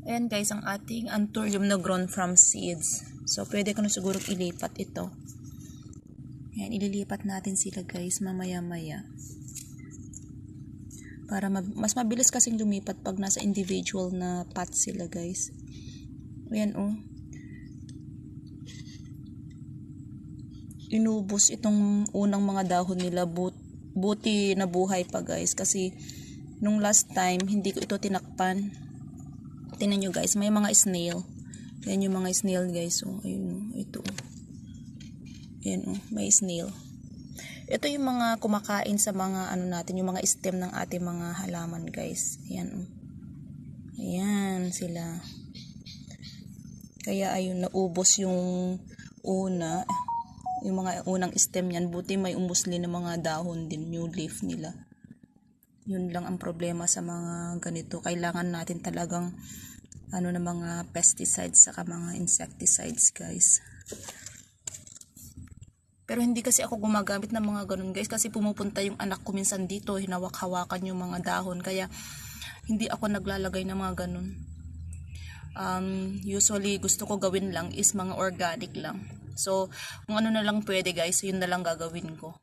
Ayan guys, ang ating Anthurium na grown from seeds. So, pwede ko na siguro ilipat ito. Ayan, ililipat natin sila guys, mamaya-maya. Para mas mabilis kasing lumipat pag nasa individual na pots sila guys. Ayan oh. Inubos itong unang mga dahon nila, buti na buhay pa guys. Kasi, nung last time, hindi ko ito tinakpan. Tingnan nyo guys, may mga snail. Yan yung mga snail guys. Oh, ayun, ito. Ayan oh, may snail. Ito yung mga kumakain sa mga ano natin, yung mga stem ng ating mga halaman guys. Ayan oh. Ayan sila. Kaya ayun, naubos yung una. Yung mga unang stem yan. Buti may umusli na mga dahon din, new leaf nila. Yun lang ang problema sa mga ganito. Kailangan natin talagang ano na mga pesticides saka mga insecticides guys. Pero hindi kasi ako gumagamit ng mga ganun guys, kasi pumupunta yung anak ko minsan dito, hinawak-hawakan yung mga dahon, kaya hindi ako naglalagay ng mga ganun. Usually gusto ko gawin lang is mga organic lang. So kung ano na lang pwede guys, yun na lang gagawin ko.